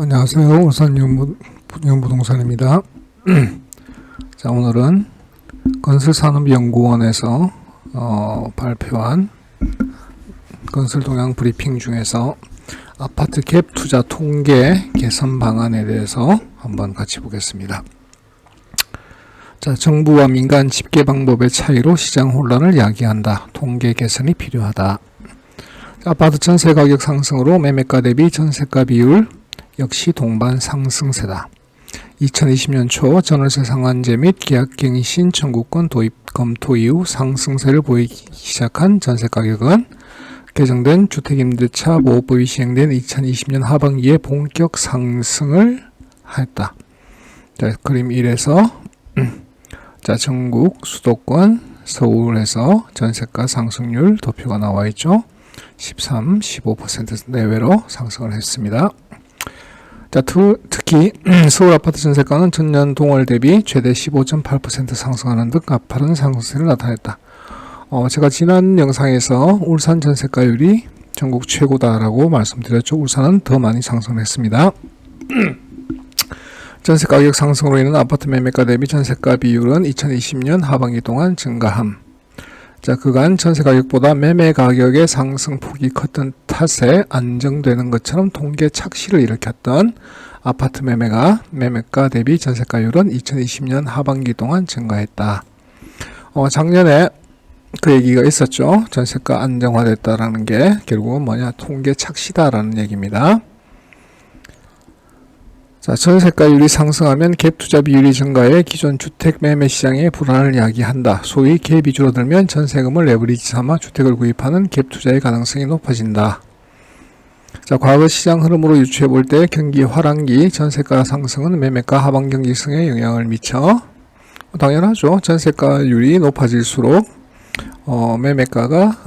안녕하세요. 울산연부동산입니다. 자, 오늘은 건설산업연구원에서 발표한 건설동향 브리핑 중에서 아파트 갭 투자 통계 개선 방안에 대해서 한번 같이 보겠습니다. 자, 정부와 민간 집계 방법의 차이로 시장 혼란을 야기한다. 통계 개선이 필요하다. 아파트 전세 가격 상승으로 매매가 대비 전세가 비율 역시 동반 상승세다. 2020년 초 전월세 상한제 및 계약갱신 청구권 도입 검토 이후 상승세를 보이기 시작한 전세가격은 개정된 주택임대차 보호법이 시행된 2020년 하반기에 본격 상승을 했다. 자, 그림 1에서 자, 전국 수도권 서울에서 전세가 상승률 도표가 나와 있죠. 13, 15% 내외로 상승을 했습니다. 자, 특히 서울 아파트 전세가는 전년 동월 대비 최대 15.8% 상승하는 등 가파른 상승세를 나타냈다. 제가 지난 영상에서 울산 전세가율이 전국 최고다라고 말씀드렸죠. 울산은 더 많이 상승했습니다. 전세가격 상승으로 인한 아파트 매매가 대비 전세가 비율은 2020년 하반기 동안 증가함. 자, 그간 전세가격보다 매매가격의 상승폭이 컸던 탓에 안정되는 것처럼 통계 착시를 일으켰던 아파트 매매가 대비 전세가율은 2020년 하반기 동안 증가했다. 작년에 그 얘기가 있었죠. 전세가 안정화됐다라는 게 결국은 뭐냐, 통계 착시다라는 얘기입니다. 자, 전세가율이 상승하면 갭 투자 비율이 증가해 기존 주택 매매 시장의 불안을 야기한다. 소위 갭이 줄어들면 전세금을 레버리지 삼아 주택을 구입하는 갭 투자의 가능성이 높아진다. 자, 과거 시장 흐름으로 유추해 볼 때 경기 화랑기 전세가 상승은 매매가 하방 경직성에 영향을 미쳐 당연하죠. 전세가율이 높아질수록 매매가가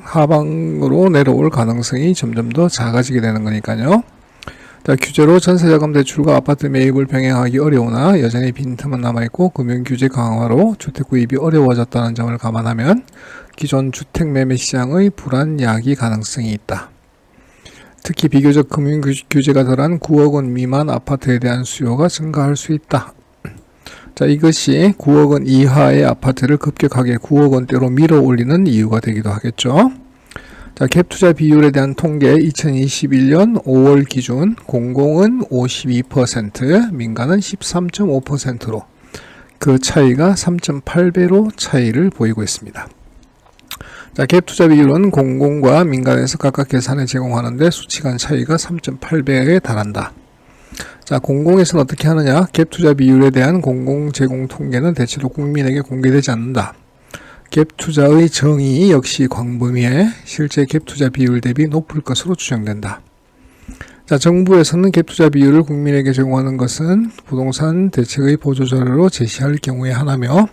하방으로 내려올 가능성이 점점 더 작아지게 되는 거니까요. 자, 규제로 전세자금 대출과 아파트 매입을 병행하기 어려우나 여전히 빈틈은 남아있고 금융규제 강화로 주택 구입이 어려워졌다는 점을 감안하면 기존 주택 매매 시장의 불안 야기 가능성이 있다. 특히 비교적 금융규제가 덜한 9억 원 미만 아파트에 대한 수요가 증가할 수 있다. 자, 이것이 9억 원 이하의 아파트를 급격하게 9억 원대로 밀어 올리는 이유가 되기도 하겠죠. 자, 갭 투자 비율에 대한 통계 2021년 5월 기준 공공은 52%, 민간은 13.5%로 그 차이가 3.8배로 차이를 보이고 있습니다. 자, 갭 투자 비율은 공공과 민간에서 각각 계산해 제공하는데 수치간 차이가 3.8배에 달한다. 자, 공공에서는 어떻게 하느냐? 갭 투자 비율에 대한 공공 제공 통계는 대체로 국민에게 공개되지 않는다. 갭 투자의 정의 역시 광범위해 실제 갭 투자 비율 대비 높을 것으로 추정된다. 자, 정부에서는 갭 투자 비율을 국민에게 제공하는 것은 부동산 대책의 보조자료로 제시할 경우에 하나며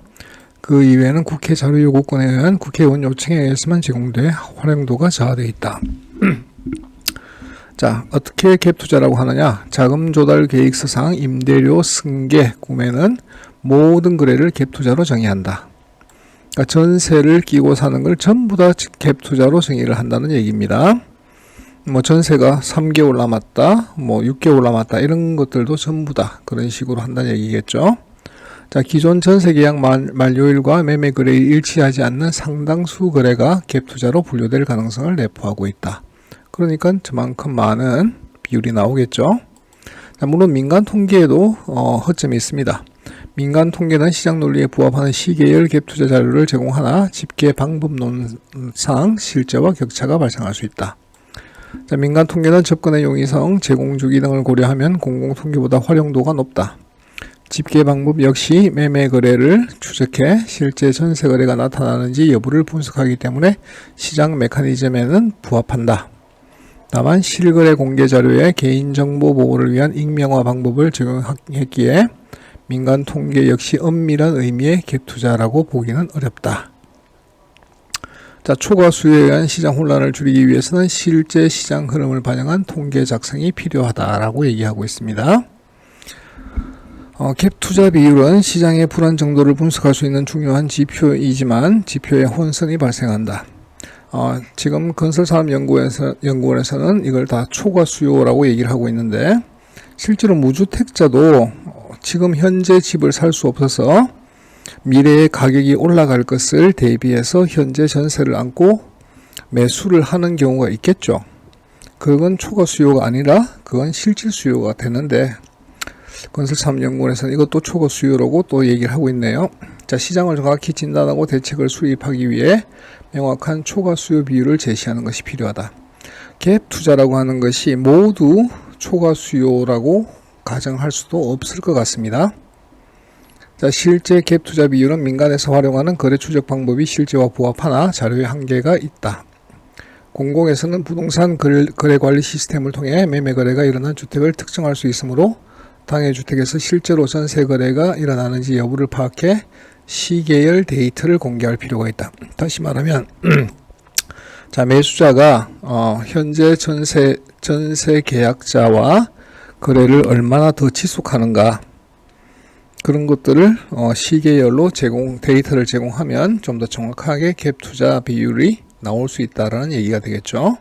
그 이외에는 국회 자료 요구권에 의한 국회의원 요청에 의해서만 제공돼 활용도가 저하되어 있다. 자, 어떻게 갭 투자라고 하느냐? 자금 조달 계획서상 임대료, 승계, 구매는 모든 거래를 갭 투자로 정의한다. 그러니까 전세를 끼고 사는 걸 전부 다 갭 투자로 정의를 한다는 얘기입니다. 뭐 전세가 3개월 남았다, 뭐 6개월 남았다, 이런 것들도 전부 다 그런 식으로 한다는 얘기겠죠. 자, 기존 전세 계약 만료일과 매매 거래일이 일치하지 않는 상당수 거래가 갭 투자로 분류될 가능성을 내포하고 있다. 그러니까 저만큼 많은 비율이 나오겠죠. 자, 물론 민간 통계에도 허점이 있습니다. 민간 통계는 시장 논리에 부합하는 시계열 갭 투자 자료를 제공하나 집계 방법론상 실제와 격차가 발생할 수 있다. 자, 민간 통계는 접근의 용이성, 제공 주기 등을 고려하면 공공 통계보다 활용도가 높다. 집계 방법 역시 매매 거래를 추적해 실제 전세 거래가 나타나는지 여부를 분석하기 때문에 시장 메커니즘에는 부합한다. 다만 실거래 공개 자료에 개인정보 보호를 위한 익명화 방법을 적용했기에 민간 통계 역시 엄밀한 의미의 갭 투자라고 보기는 어렵다. 자, 초과 수요에 의한 시장 혼란을 줄이기 위해서는 실제 시장 흐름을 반영한 통계 작성이 필요하다라고 얘기하고 있습니다. 갭 투자 비율은 시장의 불안 정도를 분석할 수 있는 중요한 지표이지만 지표에 혼선이 발생한다. 지금 건설산업연구원에서는 이걸 다 초과 수요라고 얘기를 하고 있는데, 실제로 무주택자도 지금 현재 집을 살 수 없어서 미래에 가격이 올라갈 것을 대비해서 현재 전세를 안고 매수를 하는 경우가 있겠죠. 그건 초과 수요가 아니라 그건 실질 수요가 되는데, 건설산업연구원에서는 이것도 초과 수요라고 또 얘기를 하고 있네요. 자, 시장을 정확히 진단하고 대책을 수립하기 위해 명확한 초과 수요 비율을 제시하는 것이 필요하다. 갭 투자라고 하는 것이 모두 초과 수요라고 가정할 수도 없을 것 같습니다. 자, 실제 갭 투자 비율은 민간에서 활용하는 거래 추적 방법이 실제와 부합하나 자료에 한계가 있다. 공공에서는 부동산 거래 관리 시스템을 통해 매매 거래가 일어난 주택을 특정할 수 있으므로 당해 주택에서 실제로 전세 거래가 일어나는지 여부를 파악해 시계열 데이터를 공개할 필요가 있다. 다시 말하면 자, 매수자가 현재 전세 계약자와 거래를 얼마나 더 지속하는가, 그런 것들을 시계열로 데이터를 제공하면 좀 더 정확하게 갭 투자 비율이 나올 수 있다라는 얘기가 되겠죠.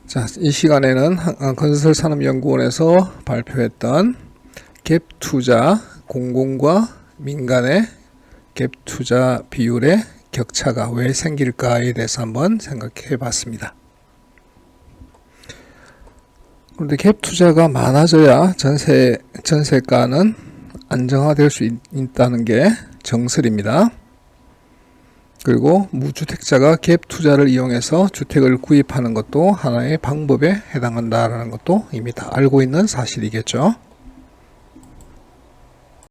자, 이 시간에는 건설산업연구원에서 발표했던 갭 투자, 공공과 민간의 갭 투자 비율의 격차가 왜 생길까에 대해서 한번 생각해 봤습니다. 그런데 갭 투자가 많아져야 전세가는 안정화될 수 있다는 게 정설입니다. 그리고 무주택자가 갭 투자를 이용해서 주택을 구입하는 것도 하나의 방법에 해당한다는 것도 이미 다 알고 있는 사실이겠죠.